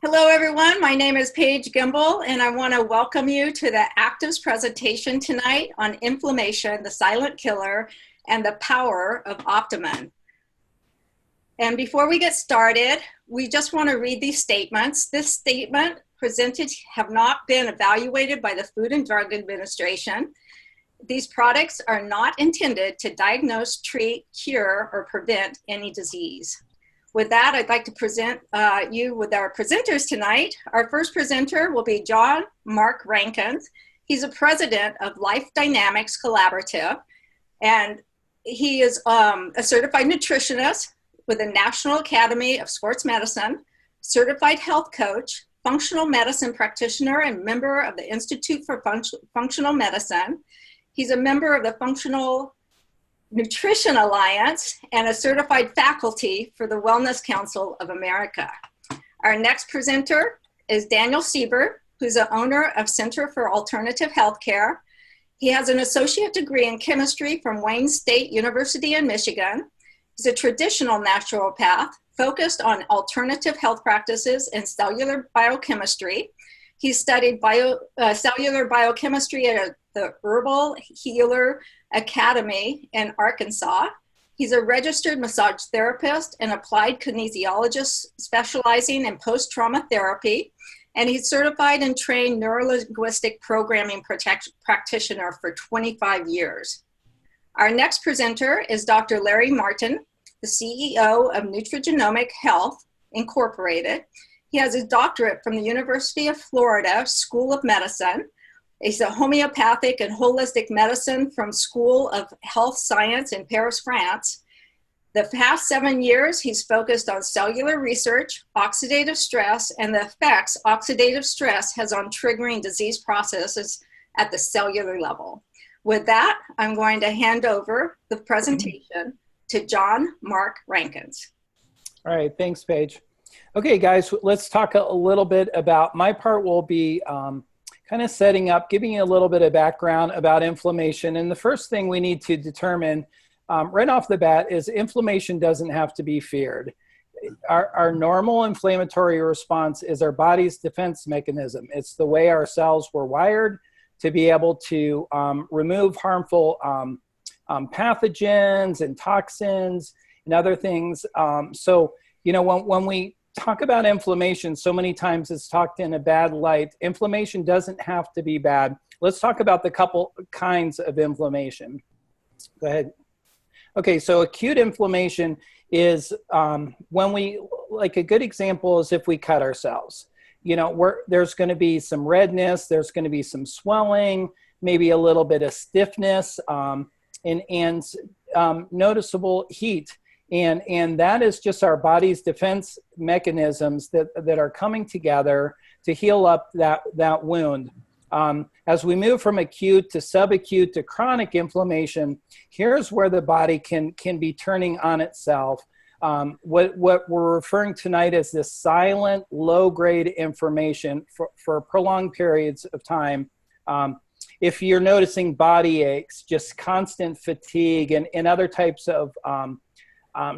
Hello, everyone. My name is Paige Gimble, and I want to welcome you to the Actives presentation tonight on inflammation, the silent killer, and the power of Optimum. And before we get started, we just want to read these statements. This statement presented have not been evaluated by the Food and Drug Administration. These products are not intended to diagnose, treat, cure, or prevent any disease. With that, I'd like to present you with our presenters tonight. Our first presenter will be John Mark Rankins. He's a president of Life Dynamics Collaborative, and he is a certified nutritionist with the National Academy of Sports Medicine, certified health coach, functional medicine practitioner, and member of the Institute for Functional Medicine. He's a member of the Functional Nutrition Alliance and a certified faculty for the Wellness Council of America. Our next presenter is Daniel Siebert, who's the owner of Center for Alternative Healthcare. He has an associate degree in chemistry from Wayne State University in Michigan. He's a traditional naturopath focused on alternative health practices and cellular biochemistry. He studied cellular biochemistry at the Herbal Healer Academy in Arkansas. He's a registered massage therapist and applied kinesiologist specializing in post-trauma therapy. And he's certified and trained neuro-linguistic programming practitioner for 25 years. Our next presenter is Dr. Larry Martin, the CEO of Nutrigenomic Health Incorporated. He has his doctorate from the University of Florida School of Medicine. He's a homeopathic and holistic medicine from School of Health Science in Paris, France. The past 7 years, he's focused on cellular research, oxidative stress, and the effects oxidative stress has on triggering disease processes at the cellular level. With that, I'm going to hand over the presentation to John Mark Rankins. All right, thanks, Paige. Okay, guys, let's talk a little bit about, my part will be kind of setting up, giving you a little bit of background about inflammation. And the first thing we need to determine right off the bat is inflammation doesn't have to be feared. Our normal inflammatory response is our body's defense mechanism. It's the way our cells were wired to be able to remove harmful pathogens and toxins and other things. So, you know, when we talk about inflammation, so many times it's talked in a bad light. Inflammation doesn't have to be bad. Let's talk about the couple kinds of inflammation. Go ahead. Okay, so acute inflammation is when we, like a good example is if we cut ourselves. You know, there's going to be some redness, there's going to be some swelling, maybe a little bit of stiffness, and noticeable heat. And that is just our body's defense mechanisms that are coming together to heal up that wound. As we move from acute to subacute to chronic inflammation, here's where the body can be turning on itself. What we're referring tonight as this silent, low-grade inflammation for prolonged periods of time. If you're noticing body aches, just constant fatigue, and other types of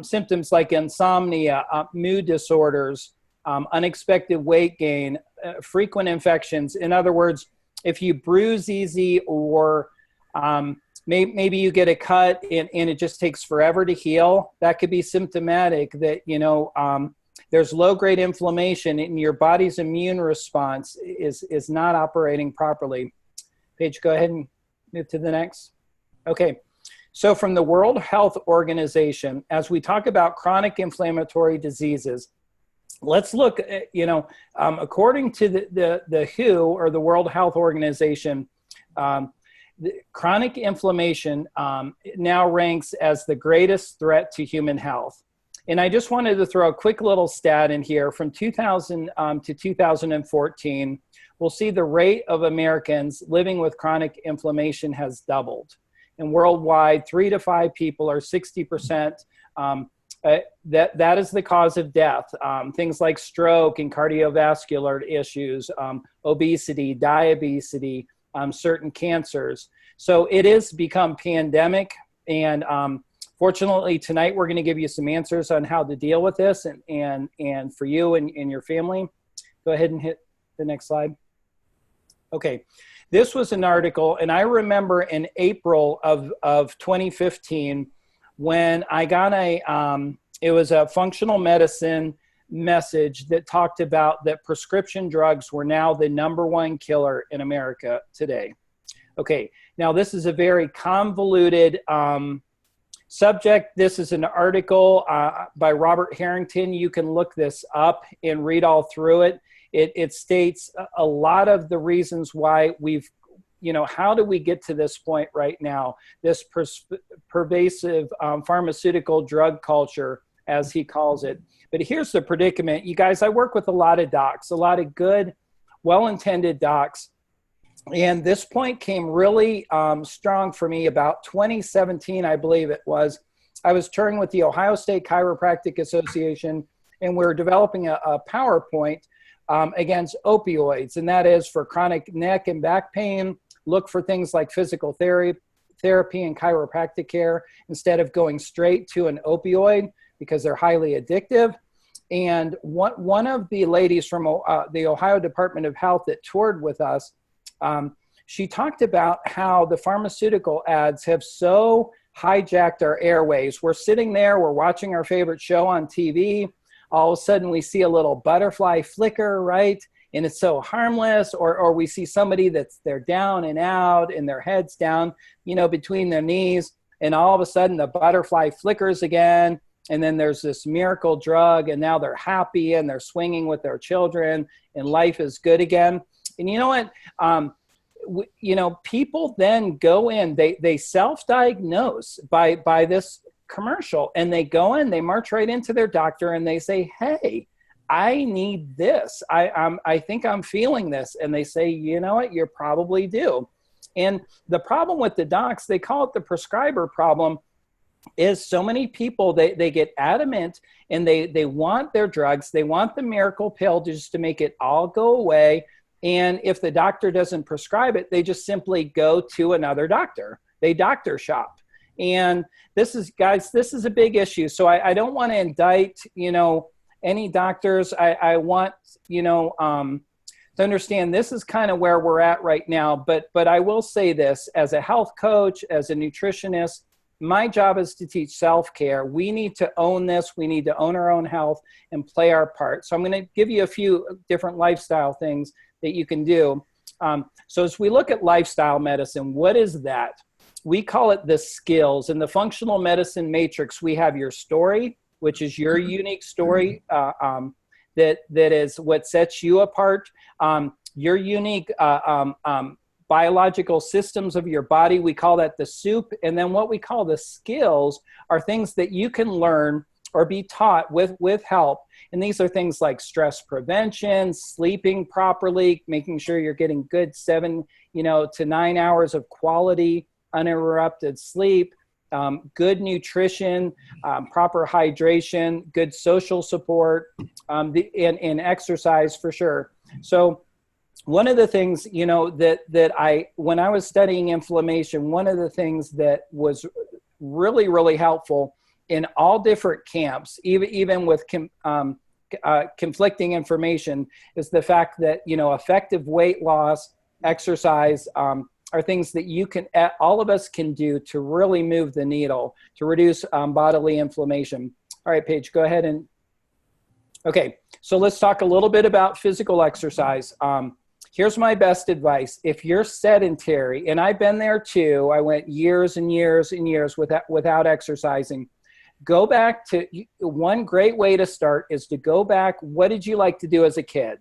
symptoms like insomnia, mood disorders, unexpected weight gain, frequent infections. In other words, if you bruise easy or maybe you get a cut and it just takes forever to heal, that could be symptomatic that, you know, there's low-grade inflammation and your body's immune response is not operating properly. Paige, go ahead and move to the next. Okay. So from the World Health Organization, as we talk about chronic inflammatory diseases, let's look at, you know, according to the WHO, or the World Health Organization, chronic inflammation now ranks as the greatest threat to human health. And I just wanted to throw a quick little stat in here. From 2000 to 2014, we'll see the rate of Americans living with chronic inflammation has doubled. And worldwide, 3 to 5 people, or 60%, that is the cause of death. Things like stroke and cardiovascular issues, obesity, diabetes, certain cancers. So it has become pandemic. And fortunately, tonight we're going to give you some answers on how to deal with this and for you and your family. Go ahead and hit the next slide. Okay, this was an article, and I remember in April of 2015 when I got it was a functional medicine message that talked about that prescription drugs were now the #1 killer in America today. Okay, now this is a very convoluted subject. This is an article by Robert Harrington. You can look this up and read all through it. It states a lot of the reasons why we've, how do we get to this point right now? This pervasive pharmaceutical drug culture, as he calls it. But here's the predicament. You guys, I work with a lot of docs, a lot of good, well-intended docs. And this point came really strong for me about 2017, I believe it was. I was touring with the Ohio State Chiropractic Association, and we were developing a PowerPoint against opioids. And that is for chronic neck and back pain, look for things like physical therapy and chiropractic care instead of going straight to an opioid, because they're highly addictive. And one of the ladies from the Ohio Department of Health that toured with us, she talked about how the pharmaceutical ads have so hijacked our airways. We're sitting there, we're watching our favorite show on TV. All of a sudden we see a little butterfly flicker, right? And it's so harmless, or we see somebody they're down and out and their head's down, between their knees. And all of a sudden the butterfly flickers again. And then there's this miracle drug, and now they're happy and they're swinging with their children and life is good again. And you know what? People then go in, they self-diagnose by this commercial, and they go in, they march right into their doctor and they say, hey, I need this. I think I'm feeling this. And they say, you know what, you probably do. And the problem with the docs, they call it the prescriber problem, is so many people, they get adamant and they want their drugs. They want the miracle pill just to make it all go away. And if the doctor doesn't prescribe it, they just simply go to another doctor. They doctor shop. And this is a big issue. So I don't want to indict, any doctors. I want, to understand this is kind of where we're at right now. But I will say this, as a health coach, as a nutritionist, my job is to teach self-care. We need to own this. We need to own our own health and play our part. So I'm going to give you a few different lifestyle things that you can do. So as we look at lifestyle medicine, what is that? We call it the skills. In the functional medicine matrix, we have your story, which is your unique story that is what sets you apart. Your unique biological systems of your body, we call that the soup. And then what we call the skills are things that you can learn or be taught with help. And these are things like stress prevention, sleeping properly, making sure you're getting good 7 to 9 hours of quality, uninterrupted sleep, good nutrition, proper hydration, good social support, and exercise for sure. So one of the things, when I was studying inflammation, one of the things that was really, really helpful in all different camps, even with conflicting information, is the fact that, effective weight loss, exercise, are things that all of us can do to really move the needle, to reduce bodily inflammation. All right, Paige, go ahead okay, so let's talk a little bit about physical exercise. Here's my best advice. If you're sedentary, and I've been there too, I went years and years and years without exercising. Go back to, one great way to start is to go back. What did you like to do as a kid?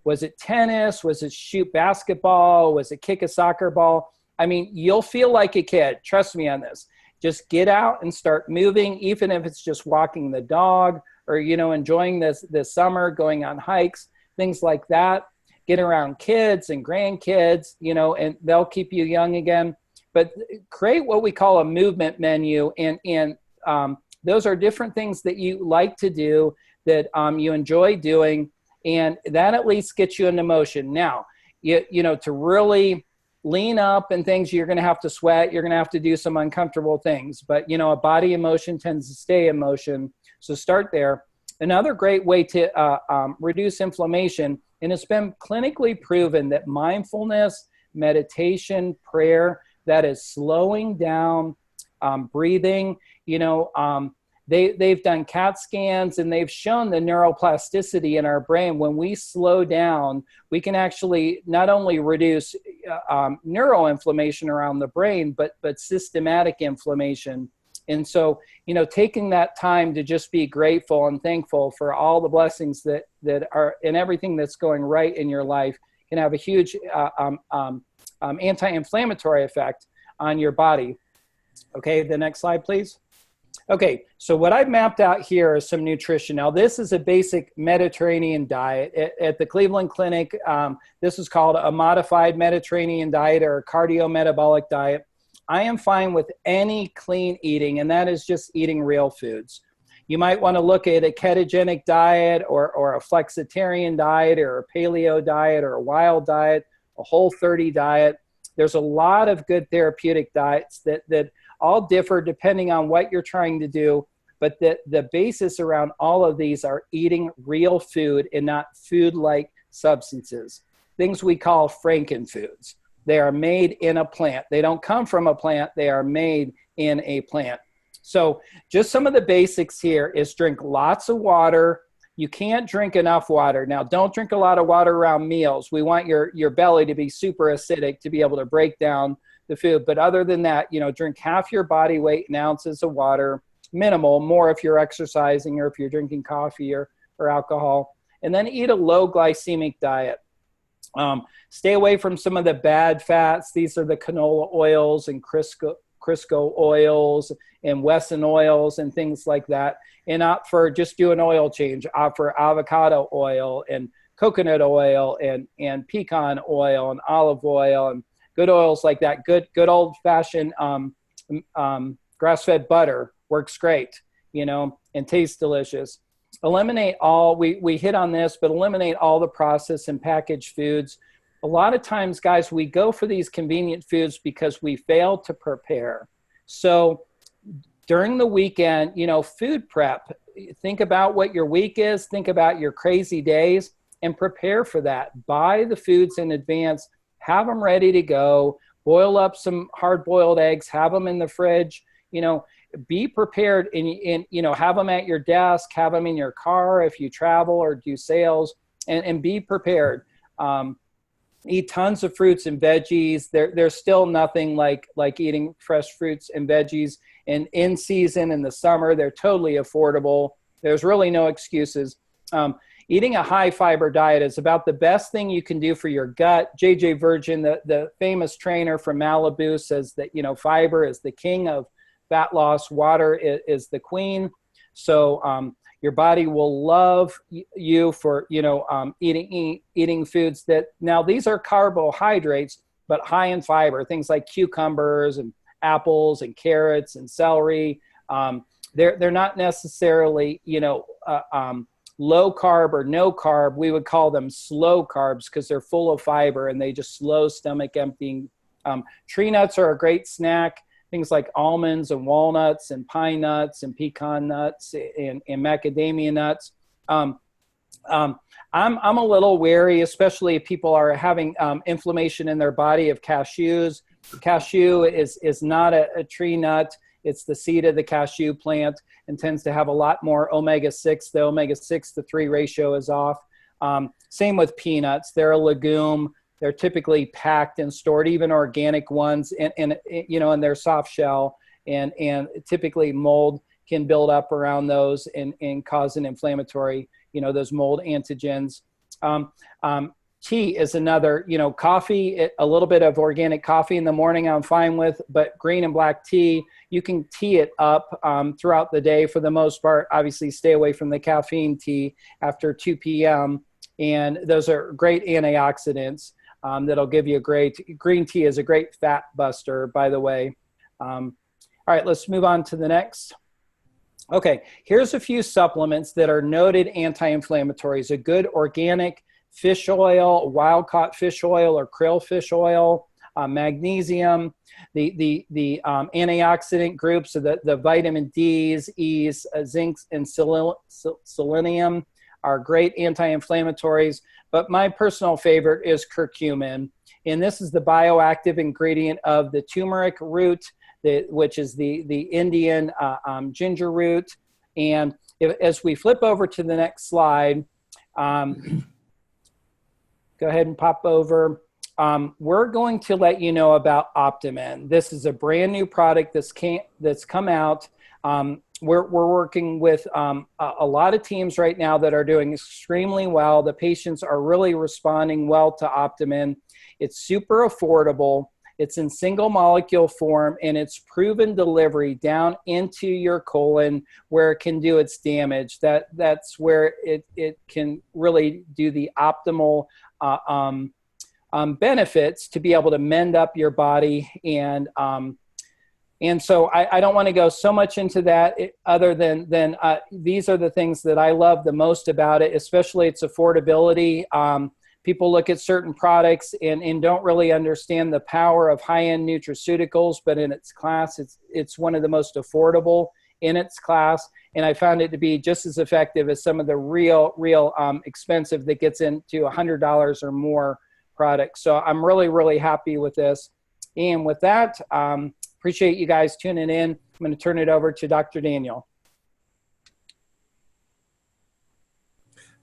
Was it tennis? Was it shoot basketball? Was it kick a soccer ball? I mean, you'll feel like a kid. Trust me on this. Just get out and start moving, even if it's just walking the dog or, enjoying this summer, going on hikes, things like that. Get around kids and grandkids, and they'll keep you young again. But create what we call a movement menu. And those are different things that you like to do, that you enjoy doing. And that at least gets you into motion. Now, to really lean up and things, you're going to have to sweat. You're going to have to do some uncomfortable things. But, a body in motion tends to stay in motion. So start there. Another great way to reduce inflammation, and it's been clinically proven that mindfulness, meditation, prayer, that is slowing down, breathing, they've done CAT scans and they've shown the neuroplasticity in our brain. When we slow down, we can actually not only reduce neuroinflammation around the brain, but systematic inflammation. And so, taking that time to just be grateful and thankful for all the blessings that are in everything that's going right in your life can have a huge anti-inflammatory effect on your body. Okay, the next slide, please. Okay, so what I've mapped out here is some nutrition. Now, this is a basic Mediterranean diet. At the Cleveland Clinic, this is called a modified Mediterranean diet or a cardiometabolic diet. I am fine with any clean eating, and that is just eating real foods. You might want to look at a ketogenic diet or a flexitarian diet or a paleo diet or a wild diet, a Whole30 diet. There's a lot of good therapeutic diets that all differ depending on what you're trying to do, but the basis around all of these are eating real food and not food-like substances, things we call frankenfoods. They are made in a plant. They don't come from a plant. They are made in a plant. So just some of the basics here is drink lots of water. You can't drink enough water. Now, don't drink a lot of water around meals. We want your belly to be super acidic to be able to break down the food. But other than that, drink half your body weight in ounces of water, minimal, more if you're exercising or if you're drinking coffee or alcohol. And then eat a low glycemic diet. Stay away from some of the bad fats. These are the canola oils and Crisco oils and Wesson oils and things like that. And opt for just do an oil change. Opt for avocado oil and coconut oil and pecan oil and olive oil and good oils like that. Good old-fashioned grass-fed butter works great, and tastes delicious. Eliminate all, we hit on this, but eliminate all the processed and packaged foods. A lot of times, guys, we go for these convenient foods because we fail to prepare. So during the weekend, food prep, think about what your week is, think about your crazy days, and prepare for that. Buy the foods in advance, have them ready to go, boil up some hard-boiled eggs, have them in the fridge, be prepared and have them at your desk, have them in your car if you travel or do sales, and be prepared. Eat tons of fruits and veggies. There's still nothing like eating fresh fruits and veggies. And in season in the summer, they're totally affordable. There's really no excuses. Eating a high fiber diet is about the best thing you can do for your gut. J.J. Virgin, the famous trainer from Malibu, says that, fiber is the king of fat loss. Water is the queen. So your body will love you for, eating foods that, now these are carbohydrates, but high in fiber, things like cucumbers and apples and carrots and celery. They're not necessarily, low carb or no carb. We would call them slow carbs because they're full of fiber and they just slow stomach emptying. Tree nuts are a great snack. Things like almonds and walnuts and pine nuts and pecan nuts and macadamia nuts. I'm a little wary, especially if people are having inflammation in their body, of cashews. Cashew is not a tree nut. It's the seed of the cashew plant and tends to have a lot more omega-6. The omega-6 to 3 ratio is off. Same with peanuts. They're a legume. They're typically packed and stored, even organic ones, in their soft shell. And typically mold can build up around those and cause an inflammatory, those mold antigens. Tea is another, coffee, a little bit of organic coffee in the morning I'm fine with, but green and black tea, you can tea it up throughout the day for the most part. Obviously, stay away from the caffeine tea after 2 p.m. And those are great antioxidants that'll give you green tea is a great fat buster, by the way. All right, let's move on to the next. Okay, here's a few supplements that are noted anti-inflammatories. A good organic fish oil, wild-caught fish oil or krill fish oil. magnesium, the antioxidant groups, so the vitamin D's, E's, zincs, and selenium are great anti-inflammatories. But my personal favorite is curcumin. And this is the bioactive ingredient of the turmeric root, which is the Indian ginger root. And as we flip over to the next slide, go ahead and pop over. We're going to let you know about Optimum. This is a brand new product that's come out. We're working with a lot of teams right now that are doing extremely well. The patients are really responding well to Optimum. It's super affordable. It's in single molecule form, and it's proven delivery down into your colon where it can do its damage. That's where it can really do the optimal benefits to be able to mend up your body. And so I don't want to go so much into that other than these are the things that I love the most about it, especially its affordability. People look at certain products and don't really understand the power of high-end nutraceuticals, but in its class, it's one of the most affordable in its class. And I found it to be just as effective as some of the real expensive that gets into $100 or more products. So I'm really, really happy with this. And with that, appreciate you guys tuning in. I'm going to turn it over to Dr. Daniel.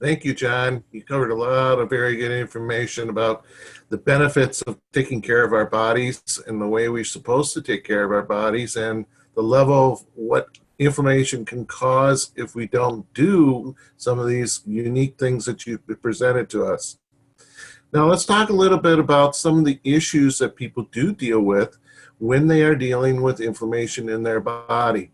Thank you, John. You covered a lot of very good information about the benefits of taking care of our bodies and the way we're supposed to take care of our bodies and the level of what inflammation can cause if we don't do some of these unique things that you've presented to us. Now let's talk a little bit about some of the issues that people do deal with when they are dealing with inflammation in their body.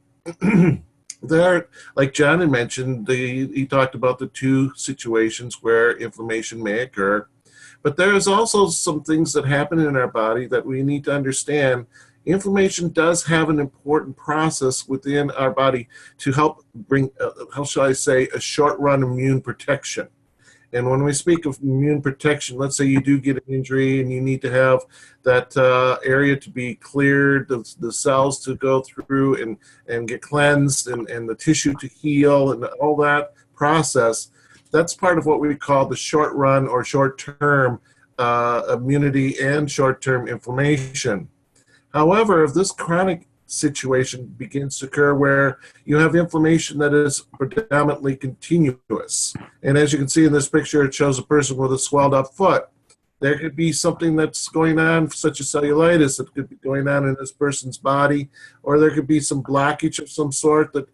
There, like John had mentioned, he talked about the two situations where inflammation may occur, but there is also some things that happen in our body that we need to understand. Inflammation does have an important process within our body to help bring, how shall I say, a short-run immune protection. And when we speak of immune protection, let's say you do get an injury and you need to have that area to be cleared, the cells to go through and get cleansed and the tissue to heal and all that process, that's part of what we call the short run or short-term immunity and short-term inflammation. However, if this chronic situation begins to occur where you have inflammation that is predominantly continuous. And as you can see in this picture, it shows a person with a swelled up foot. There could be something that's going on, such as cellulitis, that could be going on in this person's body, or there could be some blockage of some sort that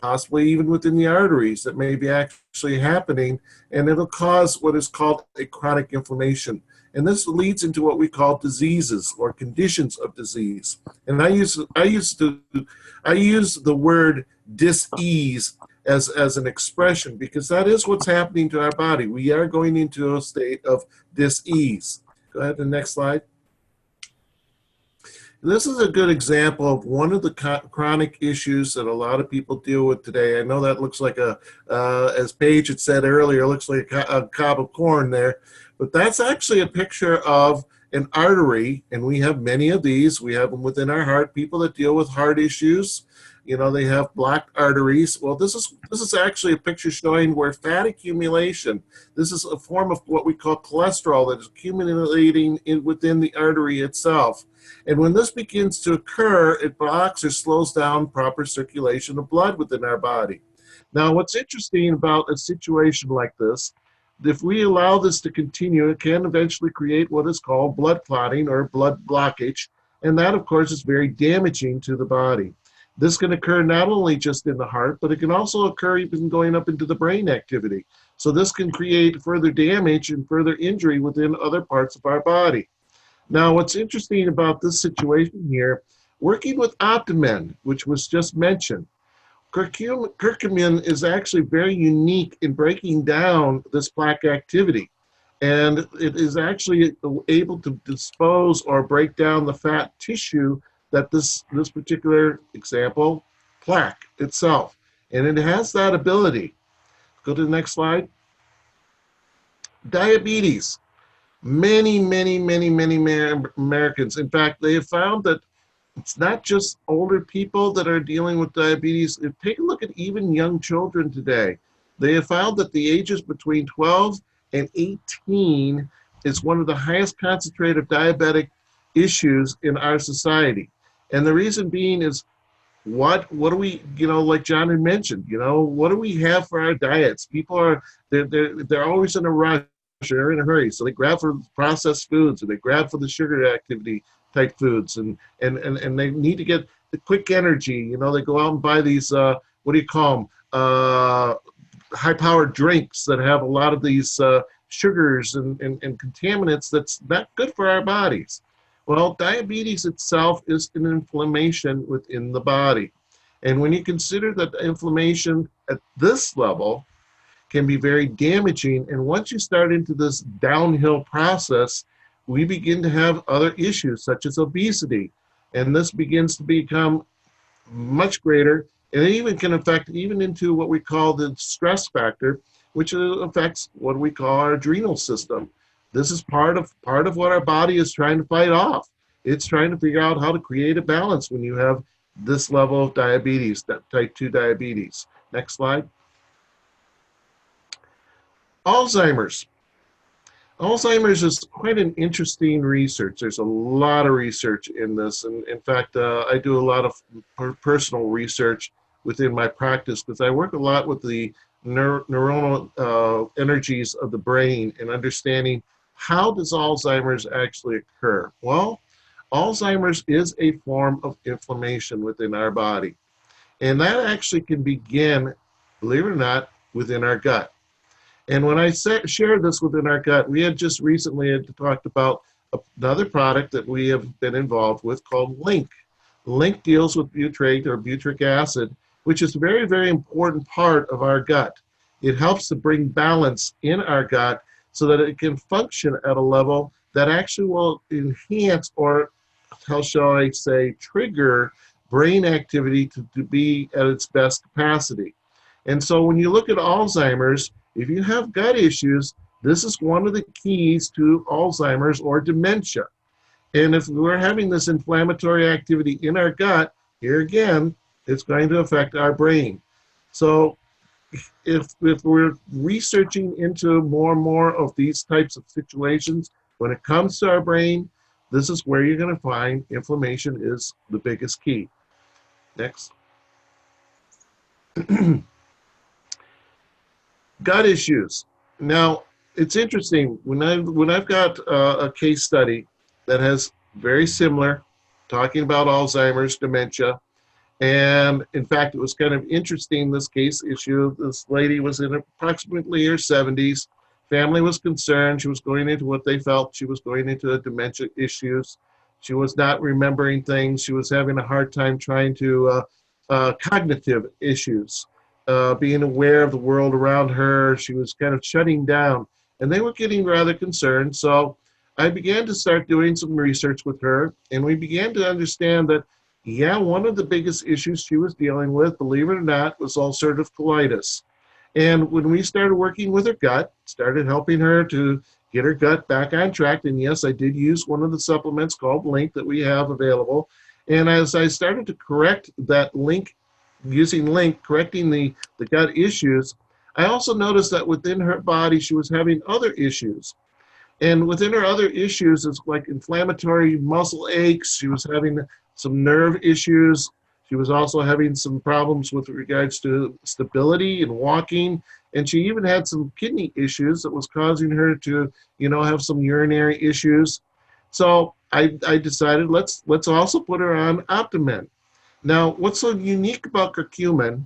possibly even within the arteries that may be actually happening, and it'll cause what is called a chronic inflammation. And this leads into what we call diseases or conditions of disease. And I use the word dis-ease as an expression because that is what's happening to our body. We are going into a state of dis-ease. Go ahead to the next slide. This is a good example of one of the chronic issues that a lot of people deal with today. I know that looks like as Paige had said earlier, looks like a cob of corn there. But that's actually a picture of an artery, and we have many of these. We have them within our heart. People that deal with heart issues, you know, they have blocked arteries. Well, this is actually a picture showing where fat accumulation, this is a form of what we call cholesterol that is accumulating within the artery itself. And when this begins to occur, it blocks or slows down proper circulation of blood within our body. Now, what's interesting about a situation like this, if we allow this to continue, it can eventually create what is called blood clotting or blood blockage, and that, of course, is very damaging to the body. This can occur not only just in the heart, but it can also occur even going up into the brain activity. So this can create further damage and further injury within other parts of our body. Now, what's interesting about this situation here, working with Optimum, which was just mentioned, curcumin is actually very unique in breaking down this plaque activity. And it is actually able to dispose or break down the fat tissue that this particular example, plaque itself. And it has that ability. Go to the next slide. Diabetes. many Americans. In fact, they have found that it's not just older people that are dealing with diabetes. Take a look at even young children today. They have found that the ages between 12 and 18 is one of the highest concentrated diabetic issues in our society. And the reason being is what do we, like John had mentioned, what do we have for our diets? People are, they're always in a rush, they're in a hurry. So they grab for processed foods, or they grab for the sugar activity type foods, and they need to get the quick energy. They go out and buy these, what do you call them? High-powered drinks that have a lot of these sugars and contaminants that's not good for our bodies. Well, diabetes itself is an inflammation within the body. And when you consider that inflammation at this level can be very damaging, and once you start into this downhill process, we begin to have other issues such as obesity. And this begins to become much greater, and it even can affect even into what we call the stress factor, which affects what we call our adrenal system. This is part of what our body is trying to fight off. It's trying to figure out how to create a balance when you have this level of diabetes, that type 2 diabetes. Next slide. Alzheimer's. Alzheimer's is quite an interesting research. There's a lot of research in this. And in fact, I do a lot of personal research within my practice because I work a lot with the neuronal energies of the brain and understanding how does Alzheimer's actually occur. Well, Alzheimer's is a form of inflammation within our body. And that actually can begin, believe it or not, within our gut. And when I shared this within our gut, we had just recently talked about another product that we have been involved with called Link. Link deals with butyrate or butyric acid, which is a very, very important part of our gut. It helps to bring balance in our gut so that it can function at a level that actually will enhance, or how shall I say, trigger brain activity to be at its best capacity. And so when you look at Alzheimer's, if you have gut issues, this is one of the keys to Alzheimer's or dementia. And if we're having this inflammatory activity in our gut, here again, it's going to affect our brain. So if we're researching into more and more of these types of situations, when it comes to our brain, this is where you're going to find inflammation is the biggest key. Next. Gut issues. Now, it's interesting, when I've got a case study that has very similar, talking about Alzheimer's, dementia, and in fact, it was kind of interesting, this case issue. This lady was in approximately her 70s. Family was concerned. She was going into what they felt she was going into dementia issues. She was not remembering things. She was having a hard time trying to, cognitive issues, being aware of the world around her. She was kind of shutting down, and they were getting rather concerned. So I began to start doing some research with her, and we began to understand that, yeah, one of the biggest issues she was dealing with, believe it or not, was ulcerative colitis. And when we started working with her gut, started helping her to get her gut back on track, and yes, I did use one of the supplements called Link that we have available. And as I started to correct that Link, using Link, correcting the gut issues, I also noticed that within her body, she was having other issues. And within her other issues, it's like inflammatory muscle aches. She was having some nerve issues. She was also having some problems with regards to stability and walking. And she even had some kidney issues that was causing her to, have some urinary issues. So I decided let's also put her on Optimum. Now, what's so unique about curcumin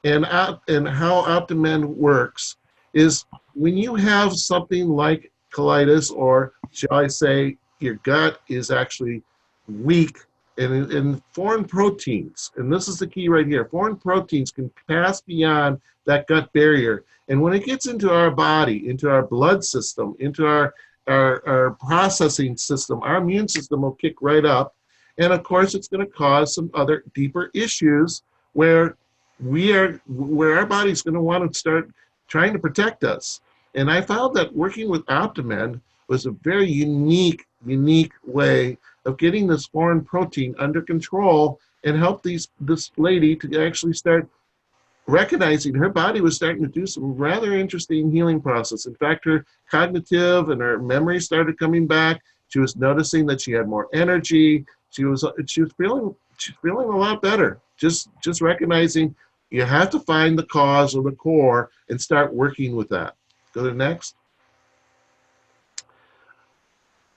and how Optimum works is when you have something like colitis, or shall I say your gut is actually weak, and foreign proteins, and this is the key right here, foreign proteins can pass beyond that gut barrier. And when it gets into our body, into our blood system, into our processing system, our immune system will kick right up. And of course, it's going to cause some other deeper issues where our body's going to want to start trying to protect us. And I found that working with Optimum was a very unique way of getting this foreign protein under control and help this lady to actually start recognizing her body was starting to do some rather interesting healing process. In fact, her cognitive and her memory started coming back. She was noticing that she had more energy. She was feeling a lot better. Just recognizing you have to find the cause or the core and start working with that. Go to the next.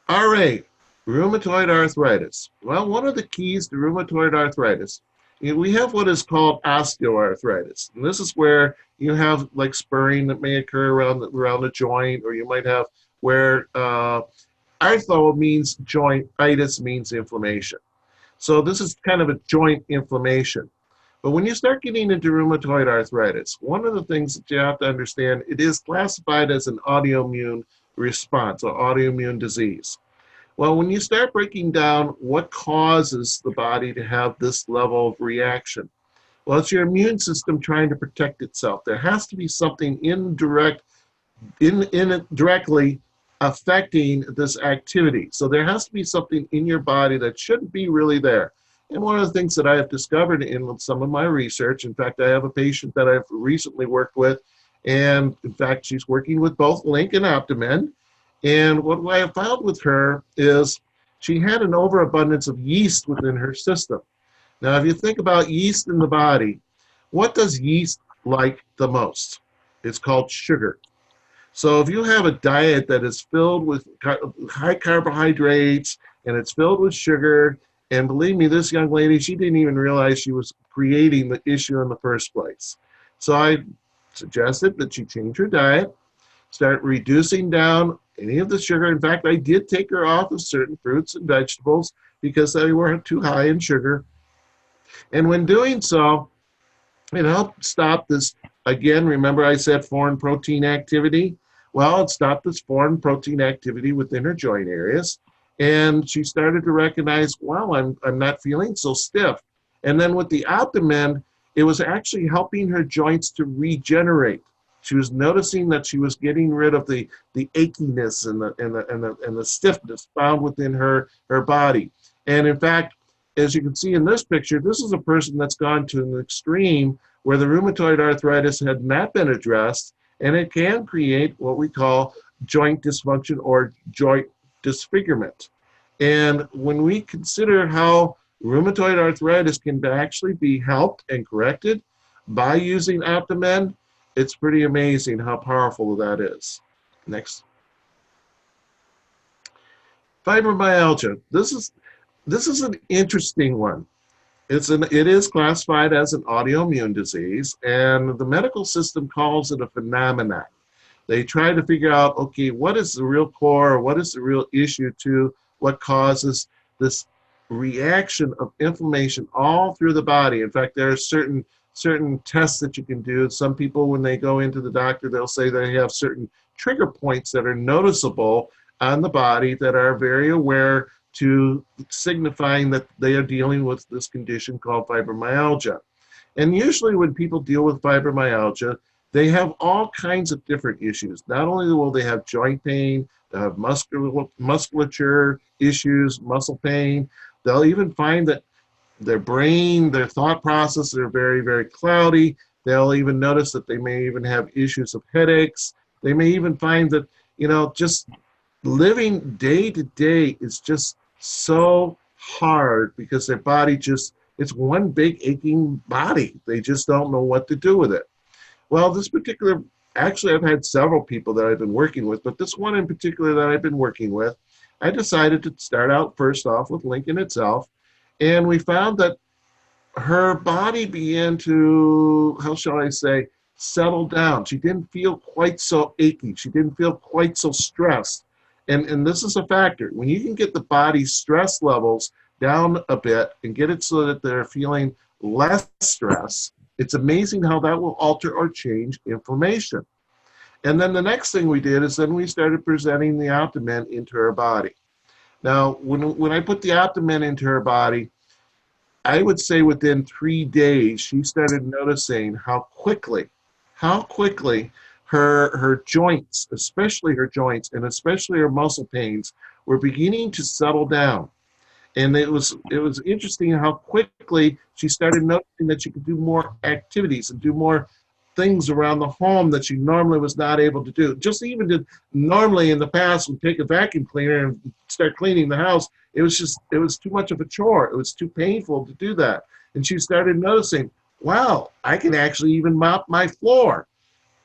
RA, rheumatoid arthritis. Well, one of the keys to rheumatoid arthritis, we have what is called osteoarthritis. And this is where you have like spurring that may occur around the joint, or you might have where arthro means joint, itis means inflammation. So this is kind of a joint inflammation. But when you start getting into rheumatoid arthritis, one of the things that you have to understand, it is classified as an autoimmune response or autoimmune disease. Well, when you start breaking down what causes the body to have this level of reaction, well, it's your immune system trying to protect itself. There has to be something directly affecting this activity. So there has to be something in your body that shouldn't be really there. And one of the things that I have discovered in some of my research, in fact, I have a patient that I've recently worked with, and in fact, she's working with both Link and Optimum. And what I have found with her is she had an overabundance of yeast within her system. Now, if you think about yeast in the body, what does yeast like the most? It's called sugar. So if you have a diet that is filled with high carbohydrates and it's filled with sugar, and believe me, this young lady, she didn't even realize she was creating the issue in the first place. So I suggested that she change her diet, start reducing down any of the sugar. In fact, I did take her off of certain fruits and vegetables because they were too high in sugar. And when doing so, it helped stop this, again, remember I said foreign protein activity? Well, it stopped this foreign protein activity within her joint areas. And she started to recognize, wow, I'm not feeling so stiff. And then with the Optimum, it was actually helping her joints to regenerate. She was noticing that she was getting rid of the achiness and the stiffness found within her body. And in fact, as you can see in this picture, this is a person that's gone to an extreme where the rheumatoid arthritis had not been addressed, and it can create what we call joint dysfunction or joint disfigurement. And when we consider how rheumatoid arthritis can actually be helped and corrected by using Optimum, it's pretty amazing how powerful that is. Next. Fibromyalgia. This is an interesting one. It is classified as an autoimmune disease, and the medical system calls it a phenomenon. They try to figure out, okay, what is the real core, what is the real issue to what causes this reaction of inflammation all through the body. In fact, there are certain tests that you can do. Some people, when they go into the doctor, they'll say they have certain trigger points that are noticeable on the body that are very aware to signifying that they are dealing with this condition called fibromyalgia. And usually when people deal with fibromyalgia, they have all kinds of different issues. Not only will they have joint pain, they'll have musculature issues, muscle pain. They'll even find that their brain, their thought process are very, very cloudy. They'll even notice that they may even have issues of headaches. They may even find that, just living day to day is just so hard because their body it's one big aching body. They just don't know what to do with it. Well, this particular, actually I've had several people that I've been working with, but this one in particular that I've been working with, I decided to start out first off with Lincoln itself. And we found that her body began to, how shall I say, settle down. She didn't feel quite so achy. She didn't feel quite so stressed. And this is a factor. When you can get the body's stress levels down a bit and get it so that they're feeling less stress, it's amazing how that will alter or change inflammation. And then the next thing we did is then we started presenting the Optimum into her body. Now, when I put the Optimum into her body, I would say within 3 days, she started noticing how quickly her joints, especially her joints and especially her muscle pains, were beginning to settle down. And it was interesting how quickly she started noticing that she could do more activities and do more things around the home that she normally was not able to do. Just even did normally in the past would take a vacuum cleaner and start cleaning the house. It was too much of a chore. It was too painful to do that. And she started noticing, wow, I can actually even mop my floor.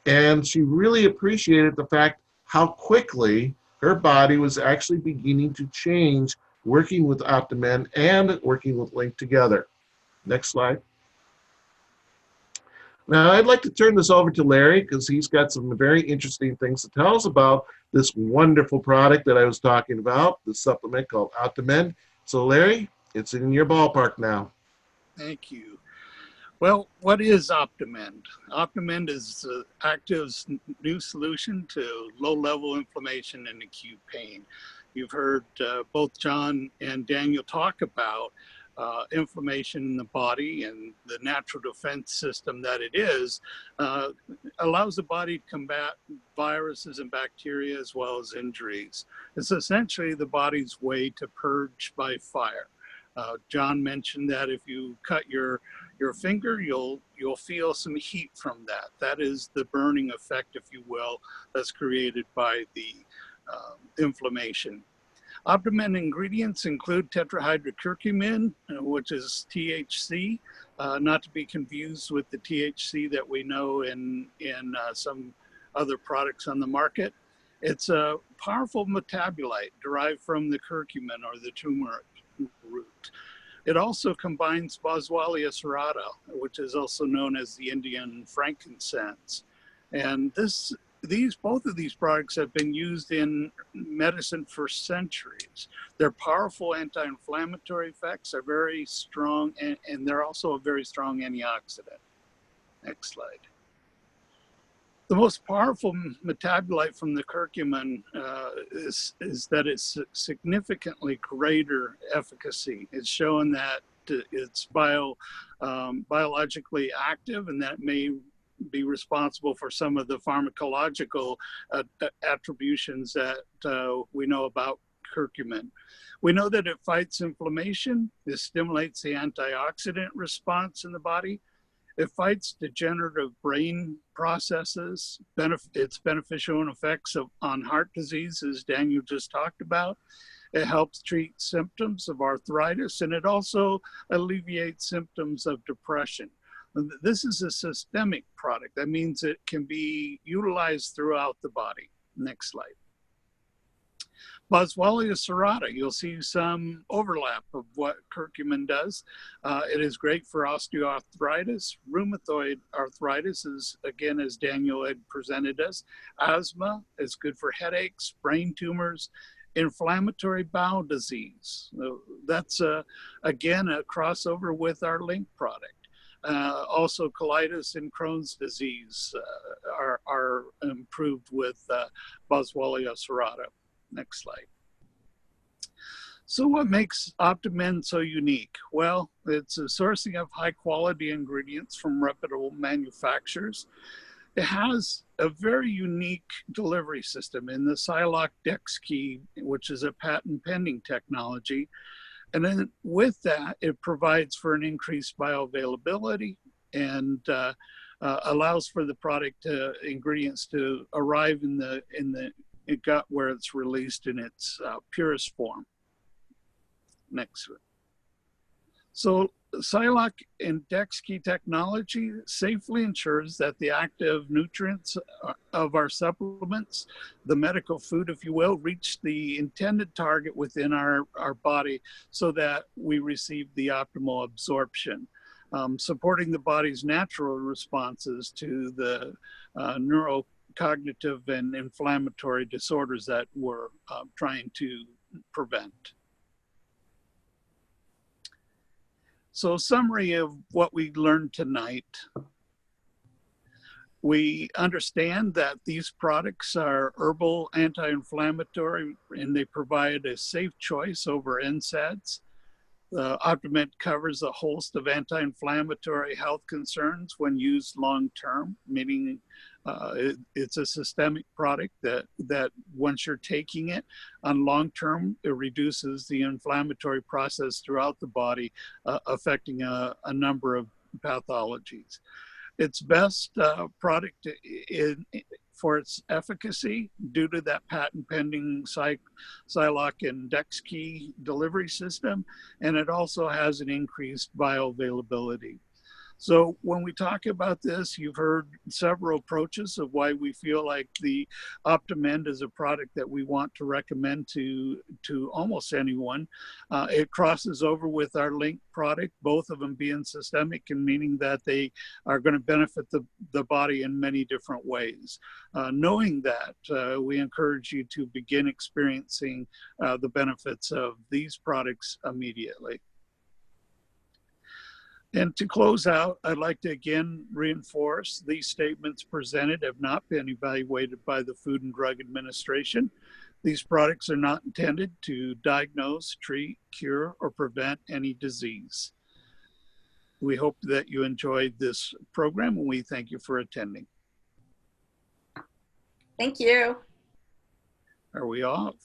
And she really appreciated the fact how quickly her body was actually beginning to change working with Optimum and working with Link together. Next slide. Now, I'd like to turn this over to Larry because he's got some very interesting things to tell us about this wonderful product that I was talking about, the supplement called Optimum. So, Larry, it's in your ballpark now. Thank you. Well, what is Optimum? Optimum is Active's new solution to low-level inflammation and acute pain. You've heard both John and Daniel talk about inflammation in the body, and the natural defense system that it is allows the body to combat viruses and bacteria as well as injuries. It's essentially the body's way to purge by fire. John mentioned that if you cut your finger, you'll feel some heat from that. That is the burning effect, if you will, that's created by the inflammation. Optimum ingredients include tetrahydrocurcumin, which is THC, not to be confused with the THC that we know in some other products on the market. It's a powerful metabolite derived from the curcumin or the turmeric root. It also combines Boswellia serrata, which is also known as the Indian frankincense. And both of these products have been used in medicine for centuries. Their powerful anti-inflammatory effects are very strong, and they're also a very strong antioxidant. Next slide. The most powerful metabolite from the curcumin is that it's significantly greater efficacy. It's shown that it's biologically active, and that may be responsible for some of the pharmacological attributions that we know about curcumin. We know that it fights inflammation. It stimulates the antioxidant response in the body. It fights degenerative brain processes. Its beneficial effects on heart disease, as Daniel just talked about. It helps treat symptoms of arthritis, and it also alleviates symptoms of depression. This is a systemic product. That means it can be utilized throughout the body. Next slide. Boswellia serrata, you'll see some overlap of what curcumin does. It is great for osteoarthritis. Rheumatoid arthritis is, again, as Daniel had presented us. Asthma is good for headaches, brain tumors, inflammatory bowel disease. That's, again, a crossover with our Link product. Also, colitis and Crohn's disease are improved with Boswellia serrata. Next slide. So what makes Optimum so unique? Well, it's a sourcing of high quality ingredients from reputable manufacturers. It has a very unique delivery system in the Silock Dex key, which is a patent pending technology. And then with that, it provides for an increased bioavailability and allows for the product ingredients to arrive in the gut where it's released in its purest form. Next one. So Silock and Dex key technology safely ensures that the active nutrients of our supplements, the medical food, if you will, reach the intended target within our body so that we receive the optimal absorption, supporting the body's natural responses to the neurocognitive and inflammatory disorders that we're trying to prevent. So, summary of what we learned tonight. We understand that these products are herbal anti-inflammatory and they provide a safe choice over NSAIDs. The Optimum covers a host of anti-inflammatory health concerns when used long-term, meaning It's a systemic product that once you're taking it on long term, it reduces the inflammatory process throughout the body, affecting a number of pathologies. Its best product for its efficacy due to that patent pending Psylock and DexKey delivery system, and it also has an increased bioavailability. So when we talk about this, you've heard several approaches of why we feel like the Optimum is a product that we want to recommend to almost anyone. It crosses over with our Link product, both of them being systemic and meaning that they are going to benefit the body in many different ways. Knowing that, we encourage you to begin experiencing the benefits of these products immediately. And to close out, I'd like to again reinforce these statements presented have not been evaluated by the Food and Drug Administration. These products are not intended to diagnose, treat, cure, or prevent any disease. We hope that you enjoyed this program, and we thank you for attending. Thank you. Are we off?